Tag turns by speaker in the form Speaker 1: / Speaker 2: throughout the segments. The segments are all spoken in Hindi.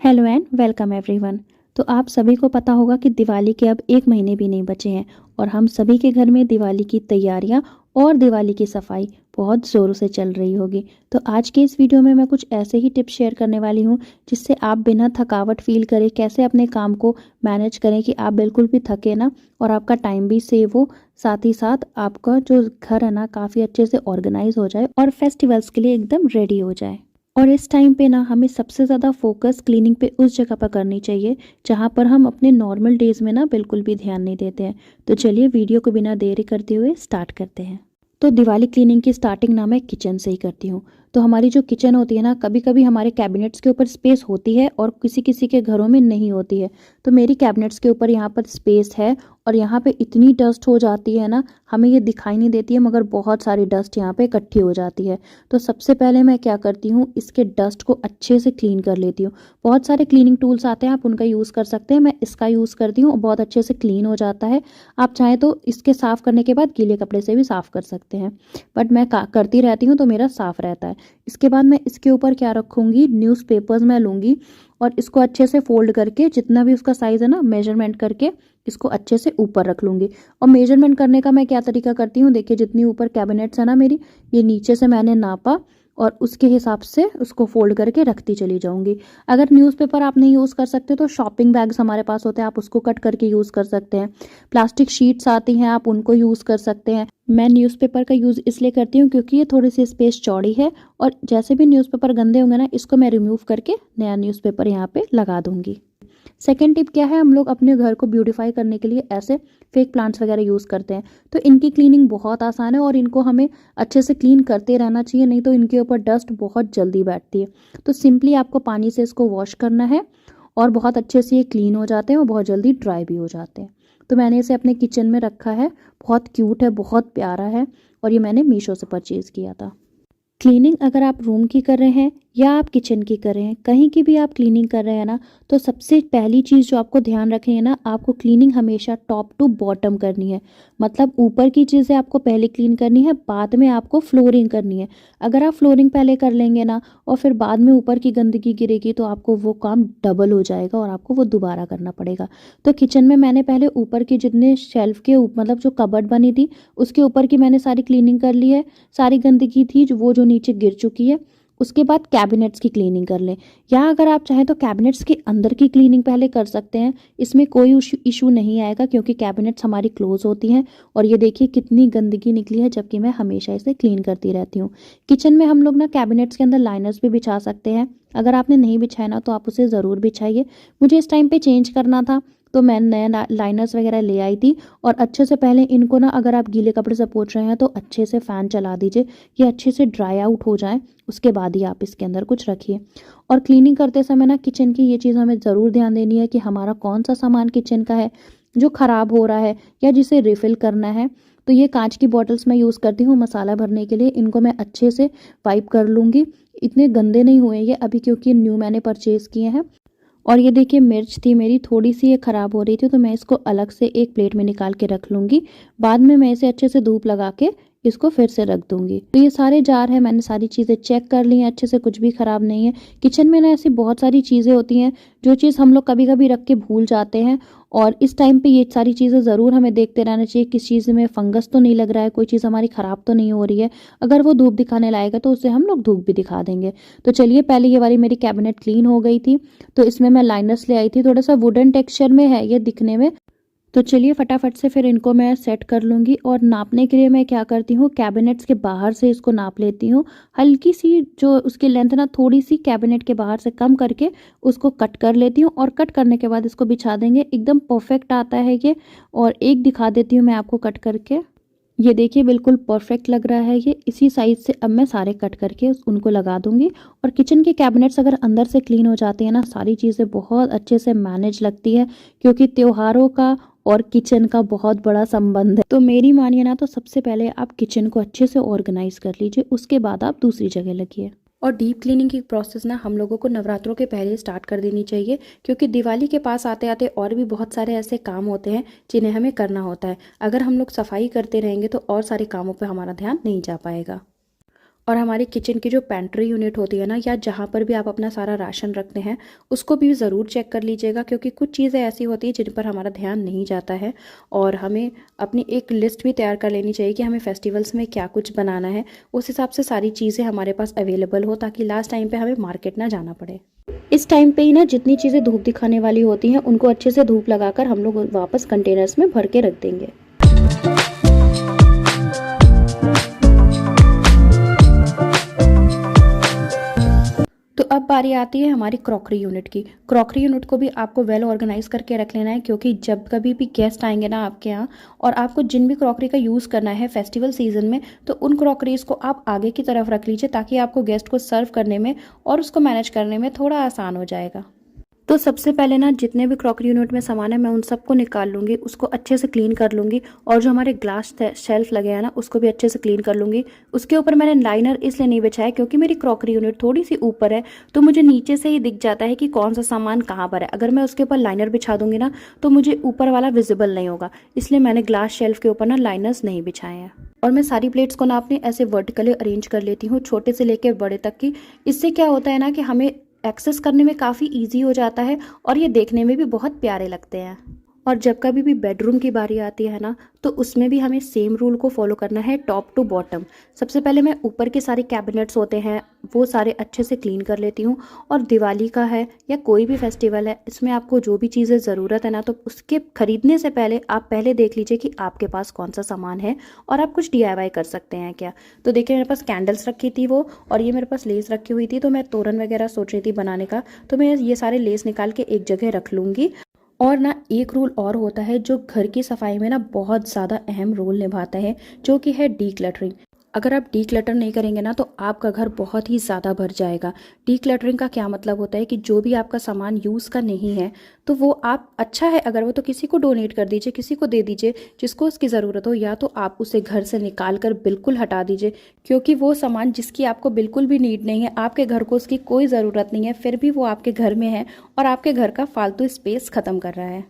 Speaker 1: Hello and welcome everyone. तो आप सभी को पता होगा कि दिवाली के अब 1 महीने भी नहीं बचे हैं और हम सभी के घर में दिवाली की तैयारियां और दिवाली की सफाई बहुत ज़ोरों से चल रही होगी। तो आज के इस वीडियो में मैं कुछ ऐसे ही टिप्स शेयर करने वाली हूं जिससे आप बिना थकावट फील करें कैसे अपने काम को मैनेज करें कि आप बिल्कुल भी थके ना और आपका टाइम भी सेव हो, साथ ही साथ आपका जो घर है ना काफ़ी अच्छे से ऑर्गेनाइज हो जाए और फेस्टिवल्स के लिए एकदम रेडी हो जाए। और इस टाइम पे ना हमें सबसे ज़्यादा फोकस क्लीनिंग पे उस जगह पर करनी चाहिए जहाँ पर हम अपने नॉर्मल डेज में ना बिल्कुल भी ध्यान नहीं देते हैं। तो चलिए वीडियो को बिना देरी करते हुए स्टार्ट करते हैं। तो दिवाली क्लीनिंग की स्टार्टिंग ना मैं किचन से ही करती हूँ। तो हमारी जो किचन होती है ना, कभी कभी हमारे कैबिनेट्स के ऊपर स्पेस होती है और किसी किसी के घरों में नहीं होती है। तो मेरी कैबिनेट्स के ऊपर यहाँ पर स्पेस है और यहाँ पे इतनी डस्ट हो जाती है ना, हमें ये दिखाई नहीं देती है मगर बहुत सारी डस्ट यहाँ पे इकट्ठी हो जाती है। तो सबसे पहले मैं क्या करती हूँ, इसके डस्ट को अच्छे से क्लीन कर लेती हूँ। बहुत सारे क्लीनिंग टूल्स आते हैं, आप उनका यूज़ कर सकते हैं। मैं इसका यूज़ करती हूँ और बहुत अच्छे से क्लीन हो जाता है। आप चाहें तो इसके साफ़ करने के बाद गीले कपड़े से भी साफ़ कर सकते हैं, बट मैं करती रहती हूँ तो मेरा साफ़ रहता है। इसके बाद मैं इसके ऊपर क्या रखूँगी, न्यूज़पेपर्स मैं लूँगी और इसको अच्छे से फोल्ड करके जितना भी उसका साइज़ है ना मेजरमेंट करके इसको अच्छे से ऊपर रख लूँगी। और मेजरमेंट करने का मैं क्या तरीका करती हूँ, देखिए जितनी ऊपर कैबिनेट्स है ना मेरी, ये नीचे से मैंने नापा और उसके हिसाब से उसको फोल्ड करके रखती चली जाऊंगी। अगर न्यूज़पेपर आप नहीं यूज़ कर सकते तो शॉपिंग बैग्स हमारे पास होते हैं, आप उसको कट करके यूज़ कर सकते हैं। प्लास्टिक शीट्स आती हैं, आप उनको यूज़ कर सकते हैं। मैं न्यूज़पेपर का यूज़ इसलिए करती हूँ क्योंकि ये थोड़ी सी स्पेस चौड़ी है और जैसे भी न्यूज़पेपर गंदे होंगे ना, इसको मैं रिमूव करके नया न्यूज़पेपर यहाँ पे लगा दूंगी। सेकेंड टिप क्या है, हम लोग अपने घर को ब्यूटीफाई करने के लिए ऐसे फेक प्लांट्स वगैरह यूज़ करते हैं। तो इनकी क्लीनिंग बहुत आसान है और इनको हमें अच्छे से क्लीन करते रहना चाहिए, नहीं तो इनके ऊपर डस्ट बहुत जल्दी बैठती है। तो सिंपली आपको पानी से इसको वॉश करना है और बहुत अच्छे से ये क्लीन हो जाते हैं और बहुत जल्दी ड्राई भी हो जाते हैं। तो मैंने इसे अपने किचन में रखा है, बहुत क्यूट है, बहुत प्यारा है और ये मैंने मीशो से परचेज़ किया था। क्लीनिंग अगर आप रूम की कर रहे हैं या आप किचन की कर रहे हैं, कहीं की भी आप क्लीनिंग कर रहे हैं ना, तो सबसे पहली चीज़ जो आपको ध्यान रखनी है ना, आपको क्लीनिंग हमेशा टॉप टू बॉटम करनी है। मतलब ऊपर की चीज़ें आपको पहले क्लीन करनी है, बाद में आपको फ्लोरिंग करनी है। अगर आप फ्लोरिंग पहले कर लेंगे ना और फिर बाद में ऊपर की गंदगी गिरेगी तो आपको वो काम डबल हो जाएगा और आपको वो दोबारा करना पड़ेगा। तो किचन में मैंने पहले ऊपर के जितने शेल्फ के मतलब जो कबर्ड बनी थी उसके ऊपर की मैंने सारी क्लीनिंग कर ली है। सारी गंदगी थी जो नीचे गिर चुकी है। उसके बाद कैबिनेट्स की क्लीनिंग कर लें, या अगर आप चाहें तो कैबिनेट्स के अंदर की क्लीनिंग पहले कर सकते हैं। इसमें कोई इशू नहीं आएगा क्योंकि कैबिनेट्स हमारी क्लोज होती हैं। और ये देखिए कितनी गंदगी निकली है, जबकि मैं हमेशा इसे क्लीन करती रहती हूँ। किचन में हम लोग ना कैबिनेट्स के अंदर लाइनर्स भी बिछा सकते हैं। अगर आपने नहीं बिछाया ना तो आप उसे ज़रूर बिछाइए। मुझे इस टाइम पे चेंज करना था तो मैं नया लाइनर्स वगैरह ले आई थी। और अच्छे से पहले इनको ना, अगर आप गीले कपड़े से पोंछ रहे हैं तो अच्छे से फ़ैन चला दीजिए, ये अच्छे से ड्राई आउट हो जाए, उसके बाद ही आप इसके अंदर कुछ रखिए। और क्लीनिंग करते समय ना किचन की ये चीज़ हमें ज़रूर ध्यान देनी है कि हमारा कौन सा सामान किचन का है जो ख़राब हो रहा है या जिसे रिफ़िल करना है। तो ये कांच की बॉटल्स मैं यूज़ करती हूँ मसाला भरने के लिए, इनको मैं अच्छे से वाइप कर लूँगी। इतने गंदे नहीं हुए ये अभी क्योंकि न्यू मैंने परचेज़ किए हैं। और ये देखिए मिर्च थी मेरी, थोड़ी सी ये ख़राब हो रही थी तो मैं इसको अलग से एक प्लेट में निकाल के रख लूँगी। बाद में मैं इसे अच्छे से धूप लगा के इसको फिर से रख दूँगी। तो ये सारे जार हैं, मैंने सारी चीज़ें चेक कर ली हैं अच्छे से, कुछ भी ख़राब नहीं है। किचन में ना ऐसी बहुत सारी चीज़ें होती हैं जो चीज़ हम लोग कभी कभी रख के भूल जाते हैं। और इस टाइम पे ये सारी चीज़ें ज़रूर हमें देखते रहना चाहिए, किस चीज़ में फंगस तो नहीं लग रहा है, कोई चीज़ हमारी ख़राब तो नहीं हो रही है। अगर वो धूप दिखाने लायक है तो उसे हम लोग धूप भी दिखा देंगे। तो चलिए, पहले ये वाली मेरी कैबिनेट क्लीन हो गई थी तो इसमें मैं लाइनर्स ले आई थी, थोड़ा सा वुडन टेक्सचर में है ये दिखने में। तो चलिए फटाफट से फिर इनको मैं सेट कर लूँगी। और नापने के लिए मैं क्या करती हूँ, कैबिनेट्स के बाहर से इसको नाप लेती हूँ। हल्की सी जो उसकी लेंथ ना, थोड़ी सी कैबिनेट के बाहर से कम करके उसको कट कर लेती हूँ और कट करने के बाद इसको बिछा देंगे, एकदम परफेक्ट आता है ये। और एक दिखा देती हूँ मैं आपको कट करके, ये देखिए बिल्कुल परफेक्ट लग रहा है ये। इसी साइज से अब मैं सारे कट करके उनको लगा दूंगी। और किचन के कैबिनेट्स अगर अंदर से क्लीन हो जाते हैं ना, सारी चीज़ें बहुत अच्छे से मैनेज लगती है क्योंकि त्योहारों का और किचन का बहुत बड़ा संबंध है। तो मेरी मानिए ना, तो सबसे पहले आप किचन को अच्छे से ऑर्गेनाइज कर लीजिए, उसके बाद आप दूसरी जगह लगिए। और डीप क्लीनिंग की प्रोसेस ना हम लोगों को नवरात्रों के पहले स्टार्ट कर देनी चाहिए क्योंकि दिवाली के पास आते आते और भी बहुत सारे ऐसे काम होते हैं जिन्हें हमें करना होता है। अगर हम लोग सफाई करते रहेंगे तो और सारे कामों पर हमारा ध्यान नहीं जा पाएगा। और हमारी किचन की जो पेंट्री यूनिट होती है ना, या जहाँ पर भी आप अपना सारा राशन रखते हैं, उसको भी ज़रूर चेक कर लीजिएगा, क्योंकि कुछ चीज़ें ऐसी होती हैं जिन पर हमारा ध्यान नहीं जाता है। और हमें अपनी एक लिस्ट भी तैयार कर लेनी चाहिए कि हमें फेस्टिवल्स में क्या कुछ बनाना है। उस हिसाब से सारी चीज़ें हमारे पास अवेलेबल हो, ताकि लास्ट टाइम पे हमें मार्केट ना जाना पड़े। इस टाइम पे ही ना जितनी चीज़ें धूप दिखाने वाली होती हैं उनको अच्छे से धूप लगाकर हम लोग वापस कंटेनर्स में भर के रख देंगे। तो अब बारी आती है हमारी क्रॉकरी यूनिट की। क्रॉकरी यूनिट को भी आपको वेल ऑर्गेनाइज करके रख लेना है, क्योंकि जब कभी भी गेस्ट आएंगे ना आपके यहाँ, और आपको जिन भी क्रॉकरी का यूज़ करना है फेस्टिवल सीजन में, तो उन क्रॉकरीज को आप आगे की तरफ रख लीजिए, ताकि आपको गेस्ट को सर्व करने में और उसको मैनेज करने में थोड़ा आसान हो जाएगा। तो सबसे पहले ना जितने भी क्रॉकरी यूनिट में सामान है मैं उन सबको निकाल लूँगी, उसको अच्छे से क्लीन कर लूँगी, और जो हमारे ग्लास शेल्फ लगे हैं ना उसको भी अच्छे से क्लीन कर लूँगी। उसके ऊपर मैंने लाइनर इसलिए नहीं बिछाया क्योंकि मेरी क्रॉकरी यूनिट थोड़ी सी ऊपर है, तो मुझे नीचे से ही दिख जाता है कि कौन सा सामान कहाँ पर है। अगर मैं उसके ऊपर लाइनर बिछा दूँगी ना तो मुझे ऊपर वाला विजिबल नहीं होगा, इसलिए मैंने ग्लास शेल्फ के ऊपर ना लाइनर्स नहीं बिछाए हैं। और मैं सारी प्लेट्स को ना अपने ऐसे वर्टिकली अरेंज कर लेती हूँ, छोटे से लेकर बड़े तक की। इससे क्या होता है ना कि हमें एक्सेस करने में काफ़ी इजी हो जाता है, और ये देखने में भी बहुत प्यारे लगते हैं। और जब कभी भी बेडरूम की बारी आती है ना, तो उसमें भी हमें सेम रूल को फॉलो करना है, टॉप टू बॉटम। सबसे पहले मैं ऊपर के सारे कैबिनेट्स होते हैं वो सारे अच्छे से क्लीन कर लेती हूँ। और दिवाली का है या कोई भी फेस्टिवल है, इसमें आपको जो भी चीज़ें ज़रूरत है ना, तो उसके खरीदने से पहले आप पहले देख लीजिए कि आपके पास कौन सा सामान है और आप कुछ DIY कर सकते हैं क्या। तो देखिए मेरे पास कैंडल्स रखी थी वो, और ये मेरे पास लेस रखी हुई थी, तो मैं तोरण वगैरह सोच रही थी बनाने का, तो मैं ये सारे लेस निकाल के एक जगह रख लूँगी। और ना एक रूल और होता है जो घर की सफाई में ना बहुत ज़्यादा अहम रोल निभाता है, जो कि है डीक्लटरिंग। अगर आप डीक्लटर नहीं करेंगे ना तो आपका घर बहुत ही ज़्यादा भर जाएगा। डीक्लटरिंग का क्या मतलब होता है कि जो भी आपका सामान यूज़ का नहीं है, तो वो आप अच्छा है अगर वो तो किसी को डोनेट कर दीजिए, किसी को दे दीजिए जिसको उसकी ज़रूरत हो, या तो आप उसे घर से निकाल कर बिल्कुल हटा दीजिए। क्योंकि वो सामान जिसकी आपको बिल्कुल भी नीड नहीं है, आपके घर को उसकी कोई ज़रूरत नहीं है, फिर भी वो आपके घर में है और आपके घर का फालतू स्पेस ख़त्म कर रहा है।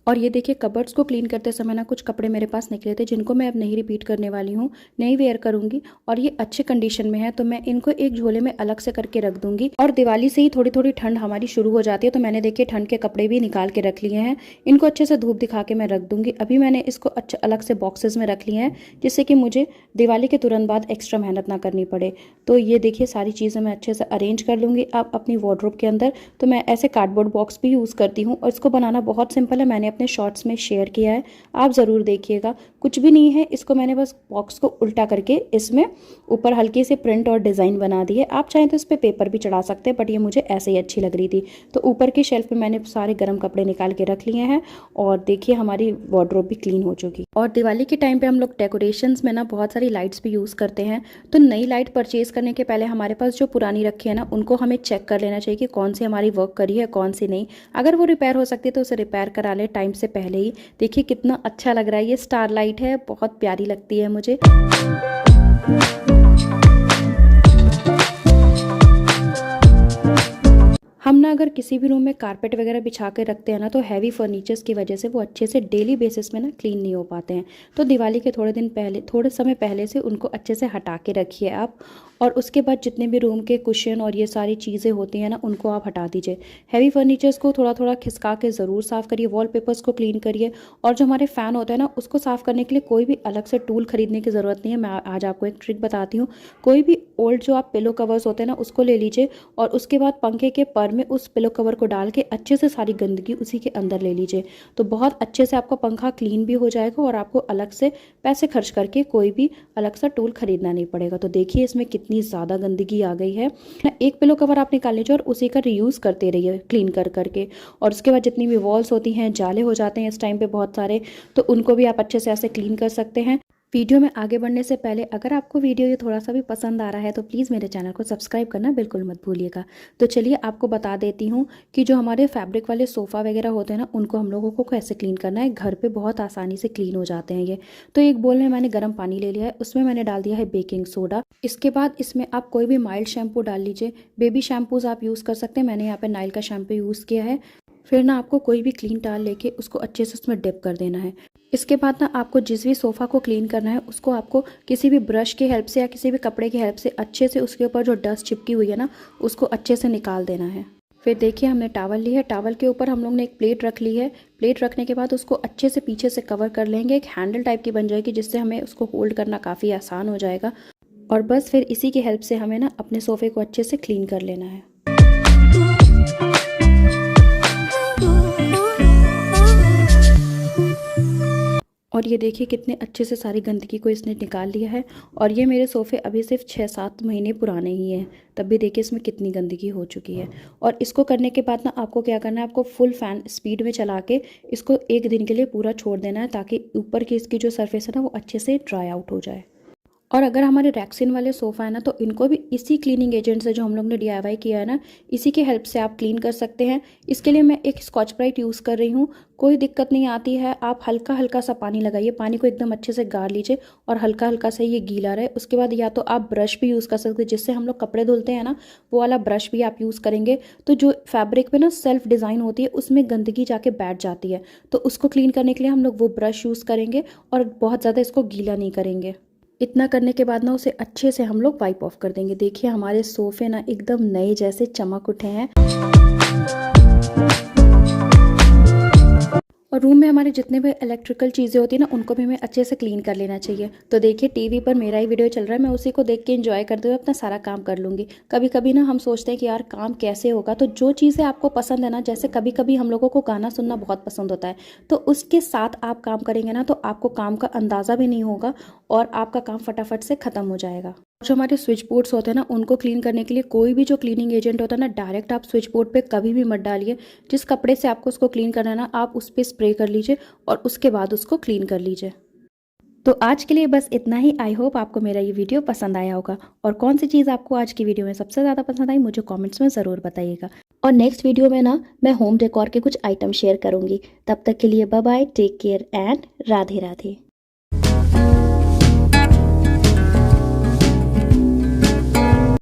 Speaker 1: और ये देखिए कबर्ड्स को क्लीन करते समय ना कुछ कपड़े मेरे पास निकले थे, जिनको मैं अब नहीं रिपीट करने वाली हूँ, नहीं वेयर करूँगी। और ये अच्छे कंडीशन में है, तो मैं इनको एक झोले में अलग से करके रख दूँगी। और दिवाली से ही थोड़ी थोड़ी ठंड हमारी शुरू हो जाती है, तो मैंने देखिए ठंड के कपड़े भी निकाल के रख लिए हैं। इनको अच्छे से धूप दिखा के मैं रख दूँगी। अभी मैंने इसको अच्छे अलग से बॉक्सेस में रख लिए हैं, जिससे कि मुझे दिवाली के तुरंत बाद एक्स्ट्रा मेहनत ना करनी पड़े। तो ये देखिए सारी चीज़ें मैं अच्छे से अरेंज कर लूँगी अब अपनी वार्डरोब के अंदर। तो मैं ऐसे कार्डबोर्ड बॉक्स भी यूज़ करती हूँ, और इसको बनाना बहुत सिंपल है, मैंने अपने शॉर्ट्स में शेयर किया है, आप ज़रूर देखिएगा। कुछ भी नहीं है, इसको मैंने बस बॉक्स को उल्टा करके इसमें ऊपर हल्की से प्रिंट और डिज़ाइन बना दी है। आप चाहें तो इस पर पेपर भी चढ़ा सकते हैं, बट ये मुझे ऐसे ही अच्छी लग रही थी। तो ऊपर की शेल्फ पे मैंने सारे गर्म कपड़े निकाल के रख लिए हैं, और देखिए हमारी वार्डरोब भी क्लीन हो चुकी। और दिवाली के टाइम पे हम लोग डेकोरेशंस में ना बहुत सारी लाइट्स भी यूज़ करते हैं। तो नई लाइट परचेज करने के पहले हमारे पास जो पुरानी रखी है ना, उनको हमें चेक कर लेना चाहिए कि कौन सी हमारी वर्क करी है, कौन सी नहीं। अगर वो रिपेयर हो सकती है तो उसे रिपेयर करा ले टाइम से पहले ही। देखिए कितना अच्छा लग रहा है, ये स्टार लाइट है, बहुत प्यारी लगती है मुझे। हम ना अगर किसी भी रूम में कारपेट वगैरह बिछा कर रखते हैं ना, तो हैवी फर्नीचर्स की वजह से वो अच्छे से डेली बेसिस में ना क्लीन नहीं हो पाते हैं। तो दिवाली के थोड़े समय पहले से उनको अच्छे से हटा के रखिए आप। और उसके बाद जितने भी रूम के कुशन और ये सारी चीज़ें होती हैं ना, उनको आप हटा दीजिए। हैवी फर्नीचर्स को थोड़ा थोड़ा खिसका के ज़रूर साफ़ करिए, वॉलपेपर्स को क्लीन करिए। और जो हमारे फ़ैन होता है ना, उसको साफ़ करने के लिए कोई भी अलग से टूल खरीदने की ज़रूरत नहीं है। मैं आज आपको एक ट्रिक बताती हूँ। कोई भी ओल्ड जो आप पिलो कवर्स होते हैं ना, उसको ले लीजिए, और उसके बाद पंखे के पर में उस पिलो कवर को डाल के अच्छे से सारी गंदगी उसी के अंदर ले लीजिए। तो बहुत अच्छे से आपका पंखा क्लीन भी हो जाएगा, और आपको अलग से पैसे खर्च करके कोई भी अलग सा टूल खरीदना नहीं पड़ेगा। तो देखिए इसमें कितनी ज़्यादा गंदगी आ गई है। एक पिलो कवर आप निकाल लीजिए और उसी का रीयूज़ करते रहिए क्लीन कर करके। और उसके बाद जितनी भी वॉल्स होती हैं, जाले हो जाते हैं इस टाइम पे बहुत सारे, तो उनको भी आप अच्छे से ऐसे क्लीन कर सकते हैं। वीडियो में आगे बढ़ने से पहले अगर आपको वीडियो ये थोड़ा सा भी पसंद आ रहा है, तो प्लीज़ मेरे चैनल को सब्सक्राइब करना बिल्कुल मत भूलिएगा। तो चलिए आपको बता देती हूँ कि जो हमारे फैब्रिक वाले सोफ़ा वगैरह होते हैं ना, उनको हम लोगों को कैसे क्लीन करना है। घर पे बहुत आसानी से क्लीन हो जाते हैं ये। तो एक बोल में मैंने गर्म पानी ले लिया है, उसमें मैंने डाल दिया है बेकिंग सोडा। इसके बाद इसमें आप कोई भी माइल्ड शैम्पू डाल लीजिए। बेबी शैम्पूज़ आप यूज़ कर सकते हैं, मैंने यहाँ पर नाइल का शैम्पू यूज़ किया है। फिर ना आपको कोई भी क्लीन टाल लेके उसको अच्छे से उसमें डिप कर देना है। इसके बाद ना आपको जिस भी सोफ़ा को क्लीन करना है उसको आपको किसी भी ब्रश की हेल्प से या किसी भी कपड़े की हेल्प से अच्छे से उसके ऊपर जो डस्ट चिपकी हुई है ना उसको अच्छे से निकाल देना है। फिर देखिए हमने टॉवल ली है, टॉवल के ऊपर हम लोग ने एक प्लेट रख ली है। प्लेट रखने के बाद उसको अच्छे से पीछे से कवर कर लेंगे, एक हैंडल टाइप की बन जाएगी जिससे हमें उसको होल्ड करना काफ़ी आसान हो जाएगा। और बस फिर इसी की हेल्प से हमें ना अपने सोफ़े को अच्छे से क्लीन कर लेना है। और ये देखिए कितने अच्छे से सारी गंदगी को इसने निकाल लिया है। और ये मेरे सोफ़े अभी सिर्फ 6-7 महीने पुराने ही हैं, तब भी देखिए इसमें कितनी गंदगी हो चुकी है। और इसको करने के बाद ना आपको क्या करना है, आपको फुल फ़ैन स्पीड में चला के इसको 1 दिन के लिए पूरा छोड़ देना है ताकि ऊपर की इसकी जो सरफेस है ना वो अच्छे से ड्राई आउट हो जाए। और अगर हमारे रैक्सिन वाले सोफ़ा है ना तो इनको भी इसी क्लीनिंग एजेंट से जो हम लोग ने DIY किया है ना इसी की हेल्प से आप क्लीन कर सकते हैं। इसके लिए मैं एक स्कॉच ब्राइट यूज़ कर रही हूँ, कोई दिक्कत नहीं आती है। आप हल्का हल्का सा पानी लगाइए, पानी को एकदम अच्छे से गार लीजिए और हल्का हल्का सा ये गीला रहे। उसके बाद या तो आप ब्रश भी यूज़ कर सकते हैं, जिससे हम लोग कपड़े धुलते हैं ना वो वाला ब्रश भी आप यूज़ करेंगे तो जो फैब्रिक पे ना सेल्फ डिज़ाइन होती है उसमें गंदगी जाके बैठ जाती है, तो उसको क्लीन करने के लिए हम लोग वो ब्रश यूज़ करेंगे और बहुत ज़्यादा इसको गीला नहीं करेंगे। इतना करने के बाद ना उसे अच्छे से हम लोग वाइप ऑफ कर देंगे। देखिए हमारे सोफ़े ना एकदम नए जैसे चमक उठे हैं। और रूम में हमारे जितने भी इलेक्ट्रिकल चीज़ें होती है ना उनको भी हमें अच्छे से क्लीन कर लेना चाहिए। तो देखिए टीवी पर मेरा ही वीडियो चल रहा है, मैं उसी को देख के एंजॉय करते हुए अपना सारा काम कर लूँगी। कभी कभी ना हम सोचते हैं कि यार काम कैसे होगा, तो जो चीज़ें आपको पसंद है ना, जैसे कभी कभी हम लोगों को गाना सुनना बहुत पसंद होता है, तो उसके साथ आप काम करेंगे ना तो आपको काम का अंदाज़ा भी नहीं होगा और आपका काम फटाफट से ख़त्म हो जाएगा। जो हमारे स्विच बोर्ड्स होते हैं ना उनको क्लीन करने के लिए कोई भी जो क्लीनिंग एजेंट होता है ना डायरेक्ट आप स्विच बोर्ड पे कभी भी मत डालिए। जिस कपड़े से आपको उसको क्लीन करना है ना आप उस पर स्प्रे कर लीजिए और उसके बाद उसको क्लीन कर लीजिए। तो आज के लिए बस इतना ही। आई होप आपको मेरा ये वीडियो पसंद आया होगा। और कौन सी चीज़ आपको आज की वीडियो में सबसे ज़्यादा पसंद आई मुझे कमेंट्स में ज़रूर बताइएगा। और नेक्स्ट वीडियो में ना मैं होम डेकोर के कुछ आइटम शेयर करूँगी। तब तक के लिए bye bye, take care and Radhe Radhe.